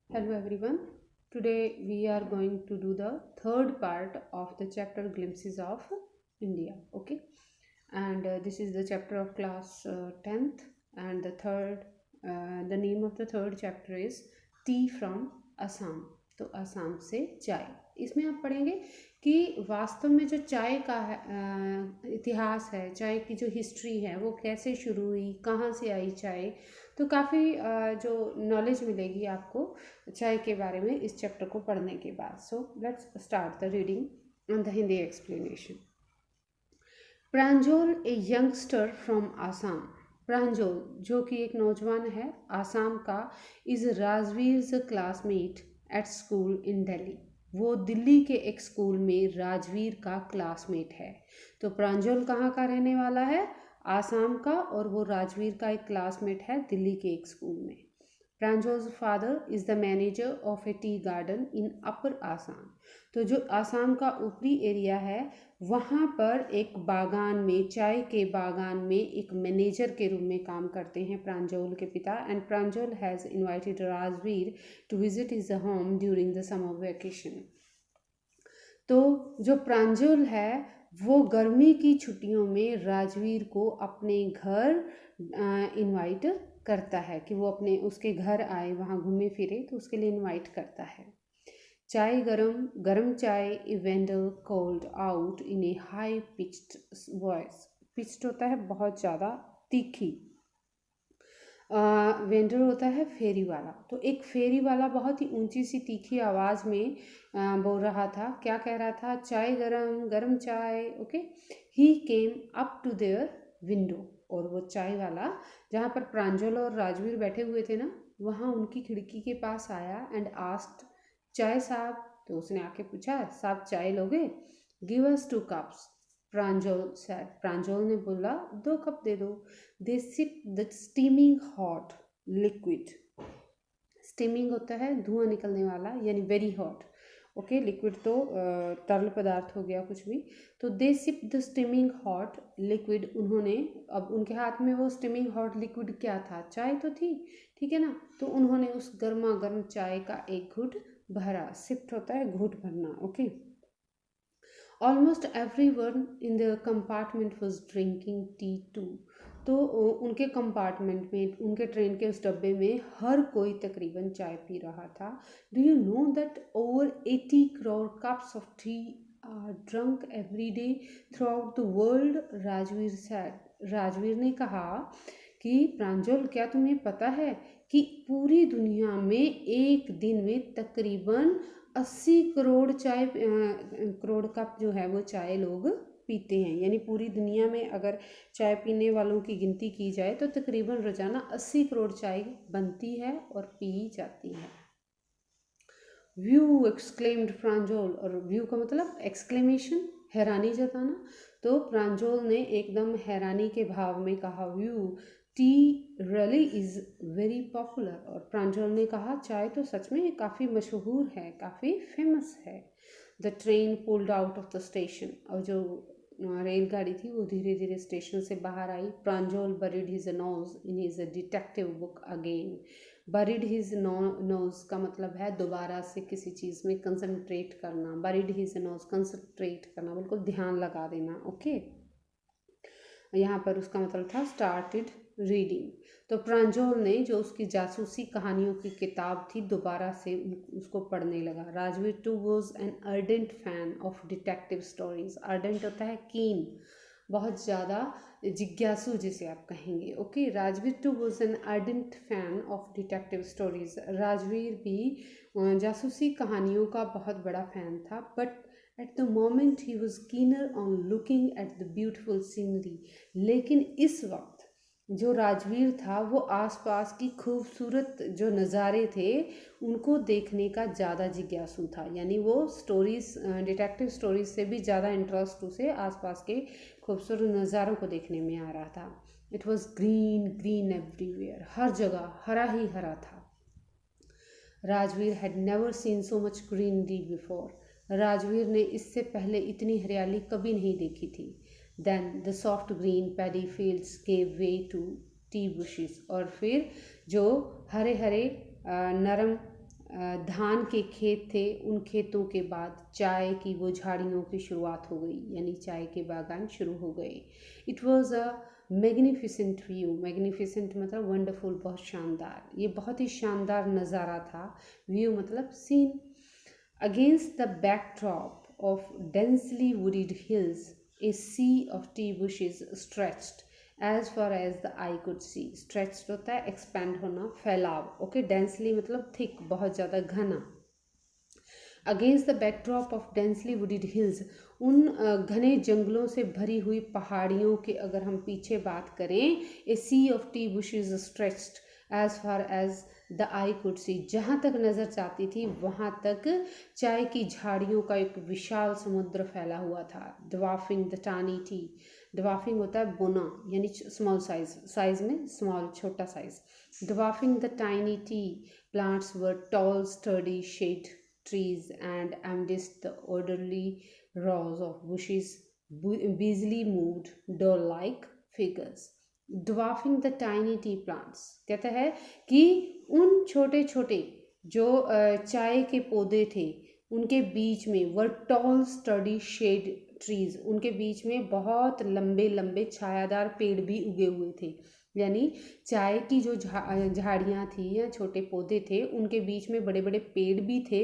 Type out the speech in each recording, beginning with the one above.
Hello everyone. Today we are going to do the third part of the chapter Glimpses of India. Okay, and this is the chapter of class 10th, and the name of the third chapter is Tea from Assam. तो असम से चाय, इसमें आप पढ़ेंगे कि वास्तव में जो चाय का इतिहास है, चाय की जो हिस्ट्री है वो कैसे शुरू हुई, कहाँ से आई चाय। तो काफ़ी जो नॉलेज मिलेगी आपको चाय के बारे में इस चैप्टर को पढ़ने के बाद। So let's start the reading and the Hindi explanation. Pranjol a youngster from Assam. Pranjol जो कि एक नौजवान है आसाम का, is Rajveer classmate at school in Delhi. वो दिल्ली के एक स्कूल में राजवीर का क्लासमेट है। तो प्रांजोल कहाँ का रहने वाला है? आसाम का, और वो राजवीर का एक क्लासमेट है दिल्ली के एक स्कूल में। Pranjol's father is the manager of a tea garden in upper Assam. तो जो आसाम का ऊपरी एरिया है वहाँ पर एक बागान में, चाय के बागान में एक मैनेजर के रूप में काम करते हैं प्रांजोल के पिता। And Pranjol has invited Rajveer to visit his home during the summer vacation. तो जो प्रांजोल है वो गर्मी की छुट्टियों में राजवीर को अपने घर इनवाइट करता है कि वो अपने उसके घर आए, वहाँ घूमे फिरे, तो उसके लिए इनवाइट करता है। चाय गरम गरम चाय a vendor called out in A high pitched voice. Pitched होता है बहुत ज़्यादा तीखी, वेंडर होता है फेरी वाला। तो एक फेरी वाला बहुत ही ऊंची सी तीखी आवाज़ में बोल रहा था। क्या कह रहा था? चाय गरम गरम चाय। Okay, he came up to their window. और वो चाय वाला जहाँ पर प्रांजल और राजवीर बैठे हुए थे ना, वहाँ उनकी खिड़की के पास आया एंड आस्क्ड, चाय साहब। तो उसने आके पूछा, साहब चाय लोगे? Give us 2 cups, Pranjal said. Pranjal ने बोला 2 कप दे दो। They sip the steaming hot liquid. Steaming होता है धुआं निकलने वाला, यानी वेरी हॉट। ओके, लिक्विड तो तरल पदार्थ हो गया कुछ भी। तो they sip the steaming hot liquid. उन्होंने, अब उनके हाथ में वो स्टीमिंग हॉट लिक्विड क्या था? चाय तो थी, ठीक है ना। तो उन्होंने उस गर्मा गर्म चाय का एक घुट भरा। सिप्ट होता है घुट भरना। Okay, almost every one in the compartment was drinking tea too. तो उनके कंपार्टमेंट में, उनके ट्रेन के उस डब्बे में हर कोई तकरीबन चाय पी रहा था। Do you know that over 80 crore cups of T R drunk every day through out the world? Rajveer said. Rajveer ने कहा कि प्रांजल, क्या तुम्हें पता है कि पूरी दुनिया में एक दिन में तकरीबन 80 करोड़ करोड़ कप जो है वो चाय लोग पीते हैं। यानी पूरी दुनिया में अगर चाय पीने वालों की गिनती की जाए तो तकरीबन रोजाना 80 करोड़ चाय बनती है और पी जाती है। View exclaimed Pranjol. और व्यू का मतलब एक्सक्लेमेशन, हैरानी जताना। तो प्रांजोल ने एकदम हैरानी के भाव में कहा, view T really is very popular. और प्रांजोल ने कहा, चाय तो सच में काफ़ी मशहूर है, काफ़ी फेमस है। The train pulled out of the station. और जो रेलगाड़ी थी वो धीरे धीरे स्टेशन से बाहर आई। Pranjol buried his nose in his detective book again. Buried his nose का मतलब है दोबारा से किसी चीज़ में कंसंट्रेट करना। बरीड हिज नोज, कंसंट्रेट करना, बिल्कुल ध्यान लगा देना। ओके, यहाँ पर उसका मतलब था स्टार्टेड रीडिंग। तो प्रांजोल ने जो उसकी जासूसी कहानियों की किताब थी दोबारा से उसको पढ़ने लगा। Rajveer too was an ardent fan of detective stories. Ardent होता है कीन, बहुत ज़्यादा जिज्ञासु जिसे आप कहेंगे। Okay, Rajveer too was an ardent fan of detective stories. Rajveer भी जासूसी कहानियों का बहुत बड़ा फ़ैन था। But at the moment he was keener on looking at the beautiful scenery. लेकिन इस वक्त जो राजवीर था वो आसपास की खूबसूरत जो नज़ारे थे उनको देखने का ज़्यादा जिज्ञासु था। यानी वो स्टोरीज, डिटेक्टिव स्टोरीज से भी ज़्यादा इंटरेस्ट उसे आसपास के खूबसूरत नज़ारों को देखने में आ रहा था। It was green green everywhere. हर जगह हरा ही हरा था। Rajveer had never seen so much greenery before. Rajveer ने इससे पहले इतनी हरियाली कभी नहीं देखी थी। Then the soft green paddy fields gave way to tea bushes. और फिर जो हरे हरे नरम धान के खेत थे, उन खेतों के बाद चाय की वो झाड़ियों की शुरुआत हो गई, यानी चाय के बागान शुरू हो गए। It was a magnificent view. Magnificent मतलब वंडरफुल, बहुत शानदार, ये बहुत ही शानदार नज़ारा था। व्यू मतलब scene. Against the backdrop of densely wooded hills a sea of tea bushes stretched as far as the eye could see. Stretched होता है एक्सपैंड होना, फैलाव। ओके, डेंसली मतलब थिक, बहुत ज़्यादा घना। Against the backdrop of densely wooded hills, उन घने जंगलों से भरी हुई पहाड़ियों के अगर हम पीछे बात करें, a sea of tea bushes stretched as far as the eye could see, जहाँ तक नज़र चाहती थी वहाँ तक चाय की झाड़ियों का एक विशाल समुद्र फैला हुआ था। Dwarfing the tiny tea, dwarfing होता है बोना, यानी स्मॉल साइज, साइज में स्मॉल, छोटा size. Dwarfing the tiny tea plants were tall sturdy shade trees, and amidst the orderly rows of bushes busily moved doll-like figures. Dwarfing the tiny tea plants, कहता है कि उन छोटे छोटे जो चाय के पौधे थे उनके बीच में were tall sturdy shade trees, उनके बीच में बहुत लंबे लंबे छायादार पेड़ भी उगे हुए थे। यानी चाय की जो झाड़ियाँ थी या छोटे पौधे थे उनके बीच में बड़े बड़े पेड़ भी थे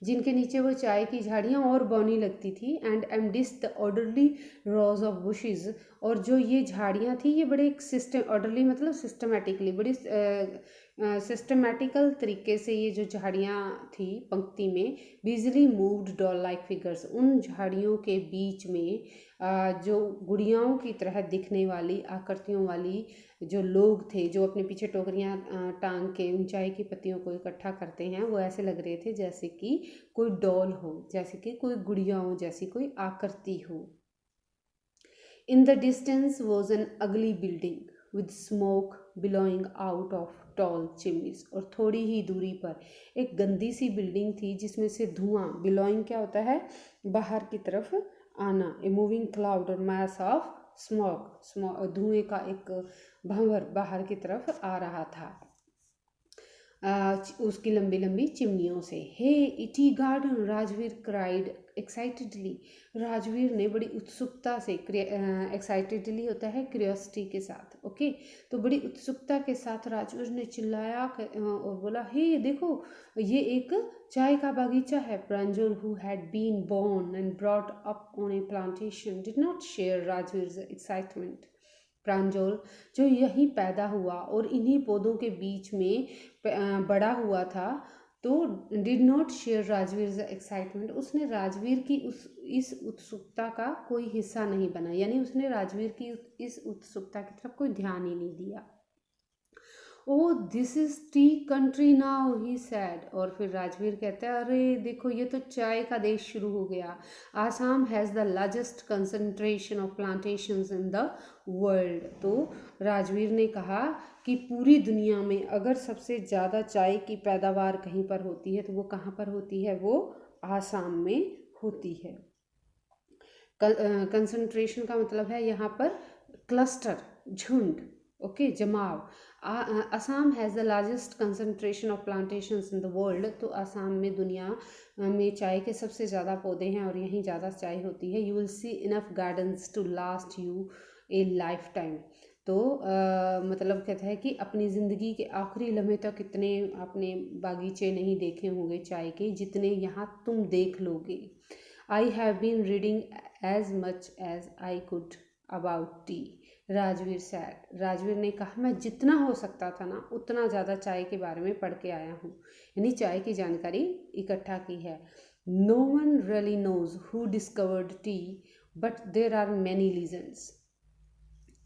जिनके नीचे वो चाय की झाड़ियाँ और बौनी लगती थी। And amidst the orderly rows of bushes, और जो ये झाड़ियाँ थी ये बड़े एक सिस्टम, ऑर्डरली मतलब सिस्टमेटिकली, बड़ी सिस्टमेटिकल तरीके से ये जो झाड़ियाँ थी पंक्ति में, बिजली मूव्ड डॉल लाइक फिगर्स, उन झाड़ियों के बीच में जो गुड़ियाओं की तरह दिखने वाली आकृतियों वाली जो लोग थे, जो अपने पीछे टोकरियाँ टांग के उन चाय की पत्तियों को इकट्ठा करते हैं, वो ऐसे लग रहे थे जैसे कि कोई डॉल हो, जैसे कि कोई गुड़िया हो, जैसी कोई आकृति हो। In the distance was an अगली building with smoke billowing out of tall chimneys, और थोड़ी ही दूरी पर एक गंदी सी बिल्डिंग थी जिसमें से धुआं, बिलोइंग क्या होता है, बाहर की तरफ आना, ए मूविंग क्लाउड और मास ऑफ स्मोक, धुएं का एक भंवर बाहर की तरफ आ रहा था उसकी लंबी लंबी चिमनियों से। Hey a tea garden, Rajveer cried excitedly, Rajveer ने बड़ी उत्सुकता से, एक्साइटेडली होता है क्यूरियोसिटी के साथ, ओके, तो बड़ी उत्सुकता के साथ राजवीर ने चिल्लाया और बोला, हे देखो ये एक चाय का बागीचा है। Pranjal, who had been born and brought up on a plantation, did not share Rajveer's excitement. Pranjal जो यहीं पैदा हुआ और इन्हीं पौधों के बीच में बड़ा हुआ था, तो did not share Rajveer excitement, उसने राजवीर की इस उत्सुकता का कोई हिस्सा नहीं बना, यानी उसने राजवीर की इस उत्सुकता की तरफ कोई ध्यान ही नहीं दिया। Oh this is tea country now, he said, और फिर राजवीर कहता है, अरे देखो ये तो चाय का देश शुरू हो गया। Assam has the largest concentration of plantations in the world. तो राजवीर ने कहा कि पूरी दुनिया में अगर सबसे ज़्यादा चाय की पैदावार कहीं पर होती है तो वो कहाँ पर होती है, वो आसाम में होती है। कंसंट्रेशन का मतलब है यहाँ पर क्लस्टर, झुंड, ओके, जमाव। Assam has the largest concentration of plantations in the world, तो असम में दुनिया में चाय के सबसे ज़्यादा पौधे हैं और यहीं ज़्यादा चाय होती है। You will see enough gardens to last you a lifetime, तो मतलब कहता है कि अपनी ज़िंदगी के आखिरी लम्हे तक इतने अपने बागीचे नहीं देखे होंगे चाय के जितने यहाँ तुम देख लोगे। I have been reading as much as I could about tea, Rajveer said, Rajveer ने कहा मैं जितना हो सकता था ना उतना ज़्यादा चाय के बारे में पढ़ के आया हूँ, यानी चाय की जानकारी इकट्ठा की है। No one really knows who discovered tea but there are many legends,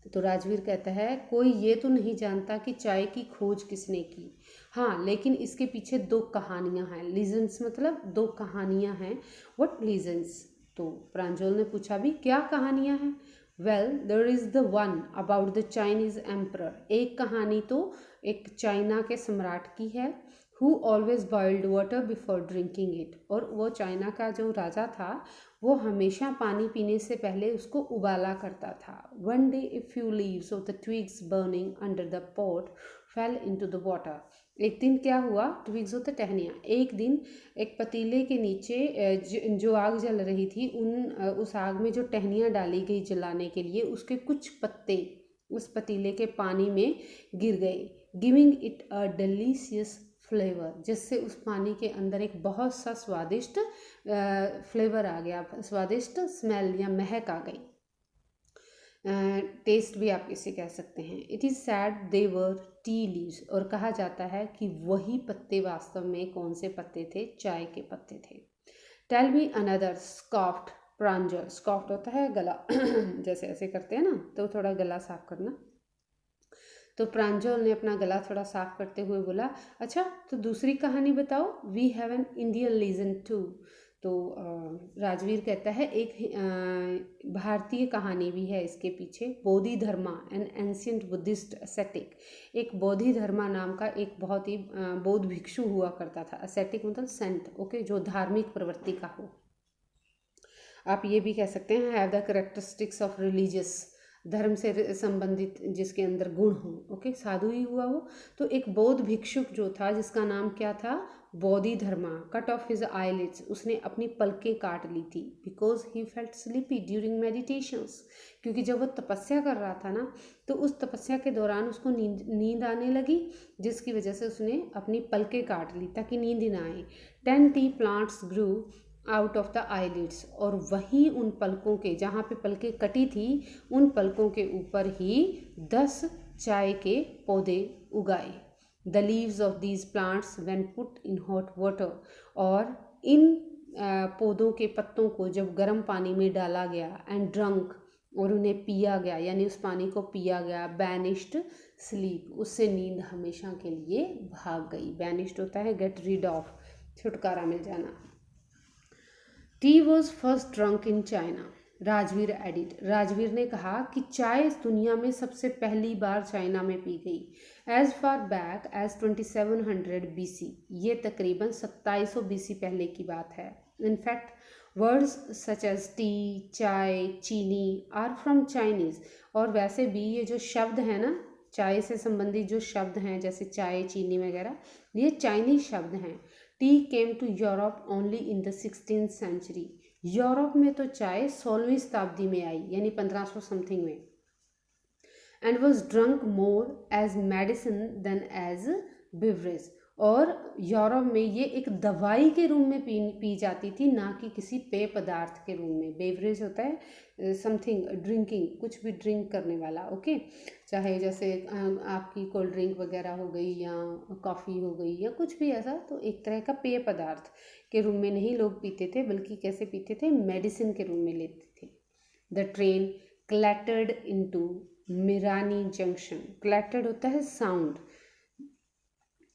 तो राजवीर कहता है कोई ये तो नहीं जानता कि चाय की खोज किसने की, हाँ लेकिन इसके पीछे दो कहानियाँ हैं। लीजेंड्स मतलब दो कहानियाँ हैं। व्हाट लीजेंड्स, तो प्रांजल ने पूछा भी क्या कहानियाँ हैं। Well there is the one about the Chinese emperor, एक कहानी तो एक चाइना के सम्राट की है, who always boiled water before drinking it, और वो चाइना का जो राजा था वो हमेशा पानी पीने से पहले उसको उबाला करता था। One day a few leaves of the twigs burning under the pot fail into the water, एक दिन क्या हुआ, ट्विग्स होता टहनियाँ। एक दिन एक पतीले के नीचे जो आग जल रही थी, उस आग में जो टहनियाँ डाली गई जलाने के लिए, उसके कुछ पत्ते उस पतीले के पानी में गिर गए, giving it a delicious flavour, जिससे उस पानी के अंदर एक बहुत सा स्वादिष्ट फ्लेवर आ गया, स्वादिष्ट स्मेल या महक आ गई। टेस्ट भी आप इसे कह सकते हैं। It is sad they were tea leaves, और कहा जाता है कि वही पत्ते वास्तव में कौन से पत्ते थे, चाय के पत्ते थे। टेल मी अनदर, स्कॉफ्ड प्रांजल। स्कॉफ्ड होता है गला जैसे ऐसे करते हैं ना, तो थोड़ा गला साफ करना। तो प्रांजल ने अपना गला थोड़ा साफ करते हुए बोला, अच्छा तो दूसरी कहानी बताओ, we have an Indian legend too. तो राजवीर कहता है एक भारतीय कहानी भी है इसके पीछे। बोधि धर्मा, एन एंशियंट बुद्धिस्ट असेटिक, एक बोधि धर्मा नाम का एक बहुत ही बौद्ध भिक्षु हुआ करता था। असेटिक मतलब सेंट, ओके, जो धार्मिक प्रवृत्ति का हो। आप ये भी कह सकते हैं have the characteristics of religious, धर्म से संबंधित जिसके अंदर गुण हो, ओके, साधु ही हुआ वो। तो एक बौद्ध भिक्षुक जो था, जिसका नाम क्या था, बोधि धर्मा, कट ऑफ हिज आईलिड्स, उसने अपनी पलकें काट ली थी, because he felt sleepy during meditations, क्योंकि जब वो तपस्या कर रहा था ना, तो उस तपस्या के दौरान उसको नींद आने लगी, जिसकी वजह से उसने अपनी पलकें काट ली ताकि नींद ही ना आए। 10 T plants Guru out of the eyelids, और वहीं उन पलकों के, जहाँ पे पलकें कटी थी, उन पलकों के ऊपर ही 10 चाय के पौधे उगाए। The leaves of these plants when put in hot water, और इन पौधों के पत्तों को जब गर्म पानी में डाला गया, एंड ड्रंक, और उन्हें पिया गया, यानी उस पानी को पिया गया, बैनिश्ड स्लीप, उससे नींद हमेशा के लिए भाग गई। बैनिश्ड होता है गेट रिड ऑफ, छुटकारा मिल जाना। Tea was first drunk in China, Rajveer added. Rajveer ने कहा कि चाय इस दुनिया में सबसे पहली बार चाइना में पी गई। As far back as 2700 BC, ये तकरीबन 2700 BC पहले की बात है। In fact words such as tea, chai, chini are from Chinese, और वैसे भी ये जो शब्द हैं ना, चाय से संबंधित जो शब्द हैं, जैसे चाय, चीनी वगैरह, ये चाइनीज शब्द हैं। Tea came to Europe only in the 16th century, Europe में तो चाय 16वीं शताब्दी में आई, यानी 1500 समथिंग में। And was drunk more as medicine than as beverage, और यूरोप में ये एक दवाई के रूप में पी जाती थी, ना कि किसी पेय पदार्थ के रूप में। बेवरेज होता है समथिंग ड्रिंकिंग, कुछ भी ड्रिंक करने वाला, ओके, चाहे जैसे आपकी कोल्ड ड्रिंक वगैरह हो गई, या कॉफ़ी हो गई, या कुछ भी ऐसा, तो एक तरह का पेय पदार्थ के रूप में नहीं लोग पीते थे, बल्कि कैसे पीते थे, मेडिसिन के रूप में लेते थे। The train clattered into Mirani junction, clattered होता है sound,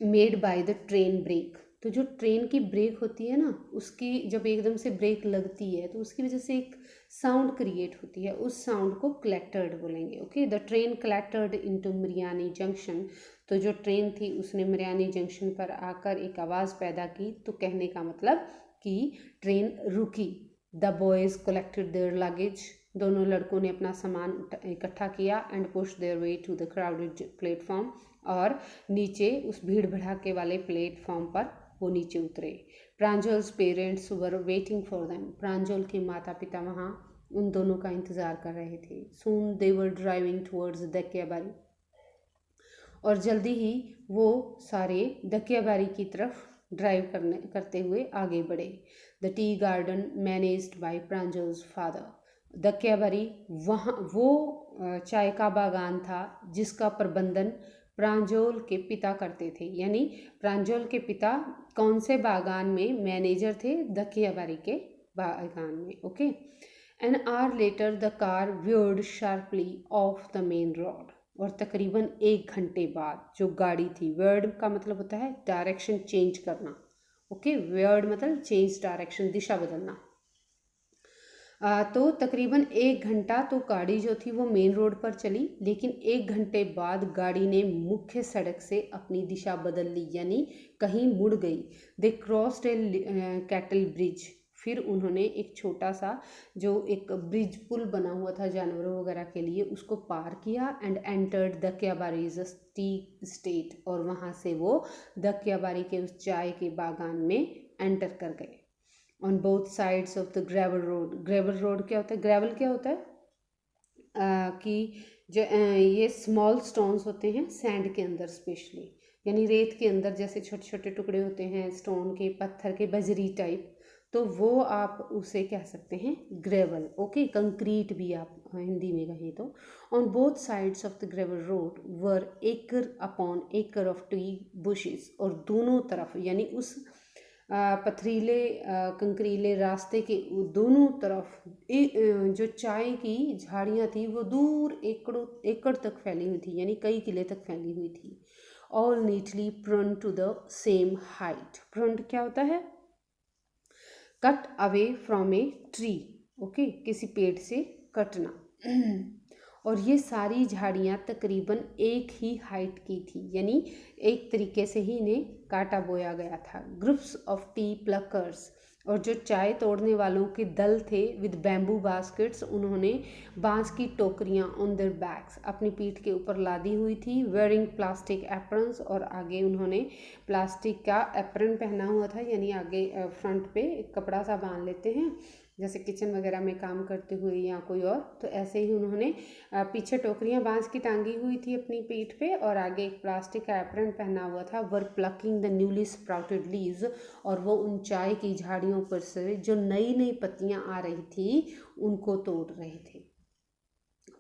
made by the train brake, तो जो ट्रेन की ब्रेक होती है ना, उसकी जब एकदम से ब्रेक लगती है तो उसकी वजह से एक साउंड क्रिएट होती है, उस साउंड को क्लैटर्ड बोलेंगे, okay. The train clattered into Mariani junction, तो जो ट्रेन थी उसने मरियानी जंक्शन पर आकर एक आवाज़ पैदा की, तो कहने का मतलब कि ट्रेन रुकी। The boys collected their luggage, दोनों लड़कों ने अपना सामान इकट्ठा किया, and push their way to the crowded platform, और नीचे उस भीड़ भड़ाके वाले प्लेटफॉर्म पर वो नीचे उतरे। Pranjal's parents were waiting for them, Pranjal के माता पिता वहाँ उन दोनों का इंतज़ार कर रहे थे। सून दे वर ड्राइविंग टुवर्ड्स दकियाबारी, और जल्दी ही वो सारे दकियाबारी की तरफ ड्राइव करते हुए आगे बढ़े। The tea garden managed by Pranjal's father, Dhekiabari वहाँ वो चाय का बागान था जिसका प्रबंधन प्रांजल के पिता करते थे, यानी प्रांजल के पिता कौन से बागान में मैनेजर थे, दकियाबारी के बागान में, okay. An hour later the car veered sharply off the main road, और तकरीबन 1 घंटे बाद जो गाड़ी थी, वर्ड का मतलब होता है डायरेक्शन चेंज करना, ओके, वर्ड मतलब चेंज डायरेक्शन, दिशा बदलना। तो तकरीबन 1 घंटा तो गाड़ी जो थी वो मेन रोड पर चली, लेकिन 1 घंटे बाद गाड़ी ने मुख्य सड़क से अपनी दिशा बदल ली, यानी कहीं मुड़ गई। दे क्रॉस्ड ए कैटल ब्रिज फिर उन्होंने एक छोटा सा जो एक ब्रिज पुल बना हुआ था जानवरों वगैरह के लिए उसको पार किया and entered the Dhekiabari tea estate, और वहाँ से वो द क्याबारी के उस चाय के बागान में एंटर कर गए। On both sides of the gravel road, gravel road क्या होता है, ग्रेवल क्या होता है कि जो ये स्मॉल स्टोन्स होते हैं सैंड के अंदर स्पेशली, यानी रेत के अंदर जैसे छोटे छोटे टुकड़े होते हैं स्टोन के, पत्थर के, बजरी टाइप, तो वो आप उसे कह सकते हैं ग्रेवल। ओके, कंक्रीट भी आप हिंदी में कहें तो। On both sides of the gravel road were acre upon एकड़ ऑफ ट्री बुशेस, और दोनों तरफ यानी उस पथरीले कंकरीले रास्ते के दोनों तरफ जो चाय की झाड़ियाँ थी वो दूर एकड़ों एकड़ तक फैली हुई थी, यानी कई किले तक फैली हुई थी। All neatly pruned to the same height. Pruned क्या होता है, cut away from a tree, okay, किसी पेड़ से कटना। और ये सारी झाड़ियाँ तकरीबन एक ही हाइट की थी, यानी एक तरीके से ही इन्हें काटा बोया गया था। ग्रुप्स ऑफ टी प्लकर्स, और जो चाय तोड़ने वालों के दल थे, विद बैम्बू बास्केट्स, उन्होंने बांस की टोकरियाँ ऑन देयर बैक्स, अपनी पीठ के ऊपर लादी हुई थी। वेयरिंग प्लास्टिक एप्रन्स, और आगे उन्होंने प्लास्टिक का एप्रन पहना हुआ था, यानी आगे फ्रंट पे एक कपड़ा सा बांध लेते हैं जैसे किचन वगैरह में काम करते हुए या कोई और, तो ऐसे ही उन्होंने पीछे टोकरियां बांस की टांगी हुई थी अपनी पीठ पे, और आगे एक प्लास्टिक का एप्रन पहना हुआ था। Were plucking the newly sprouted leaves, और वो उन चाय की झाड़ियों पर से जो नई नई पत्तियां आ रही थी उनको तोड़ रहे थे।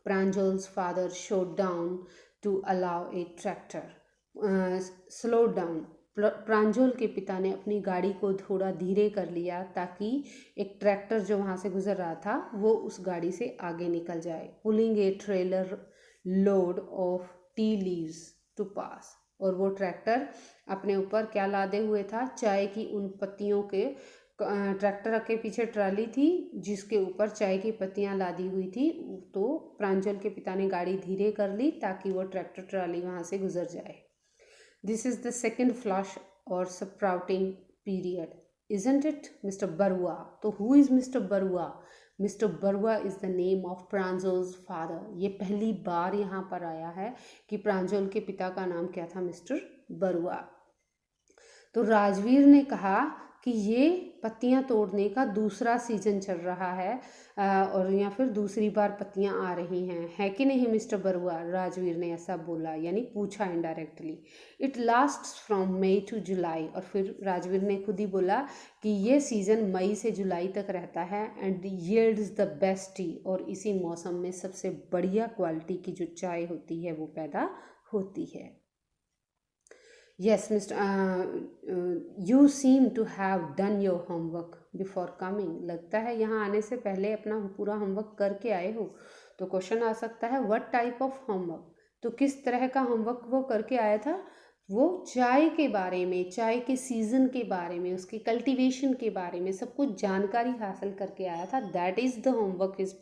प्रांजल's father showed down to allow a tractor slow down। प्रांजल के पिता ने अपनी गाड़ी को थोड़ा धीरे कर लिया ताकि एक ट्रैक्टर जो वहाँ से गुजर रहा था वो उस गाड़ी से आगे निकल जाए। Pulling a trailer load of tea leaves to pass, और वो ट्रैक्टर अपने ऊपर क्या लादे हुए था, चाय की उन पत्तियों के। ट्रैक्टर के पीछे ट्राली थी जिसके ऊपर चाय की पत्तियां लादी हुई थी, तो प्रांजल के पिता ने गाड़ी धीरे कर ली ताकि वो ट्रैक्टर ट्राली वहाँ से गुजर जाए। This is the second flush or sprouting period, isn't it Mister Barua. तो who is Mister Barua? Mister Barua is the name of Pranjal's father. ये पहली बार यहाँ पर आया है कि प्रांजल के पिता का नाम क्या था, मिस्टर बरुआ। तो राजवीर ने कहा कि ये पत्तियां तोड़ने का दूसरा सीजन चल रहा है और या फिर दूसरी बार पत्तियां आ रही हैं, है कि नहीं मिस्टर बरुआ? राजवीर ने ऐसा बोला, यानी पूछा indirectly. It lasts from May to July, और फिर राजवीर ने खुद ही बोला कि ये सीज़न मई से जुलाई तक रहता है। And yields the best T, और इसी मौसम में सबसे बढ़िया क्वालिटी की जो चाय होती है वो पैदा होती है। Yes, Mr. You seem to have done your homework before coming। लगता है यहाँ आने से पहले अपना पूरा होमवर्क करके आए हो। तो क्वेश्चन आ सकता है व्हाट टाइप ऑफ होमवर्क, तो किस तरह का होमवर्क वो करके आया था? वो चाय के बारे में, चाय के सीज़न के बारे में, उसके कल्टीवेशन के बारे में सब कुछ जानकारी हासिल करके आया था। That is the homework is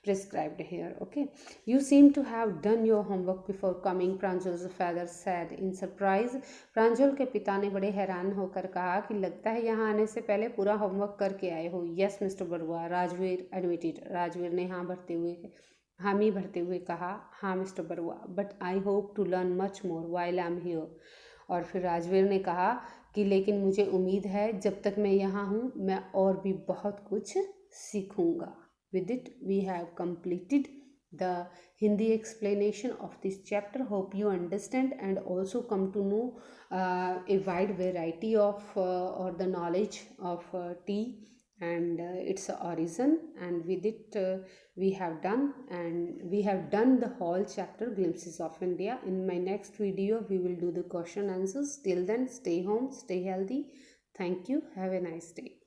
prescribed here। okay, you seem to have done your homework before coming, Pranjal's father said in surprise। प्रांजल के पिता ने बड़े हैरान होकर कहा कि लगता है यहाँ आने से पहले पूरा होमवर्क करके आए हो। Yes mister Barua, Rajveer admitted. Rajveer ने हामी भरते हुए कहा, हाँ mister Barua, but I hope to learn much more while I am here. और फिर राजवीर ने कहा कि लेकिन मुझे उम्मीद है जब तक मैं यहाँ हूँ मैं और भी बहुत कुछ सीखूँगा। With it, we have completed the Hindi explanation of this chapter. Hope you understand and also come to know a wide variety of or the knowledge of tea and its origin. And with it, we have done the whole chapter Glimpses of India. In my next video, we will do the question answers. Till then, stay home, stay healthy. Thank you. Have a nice day.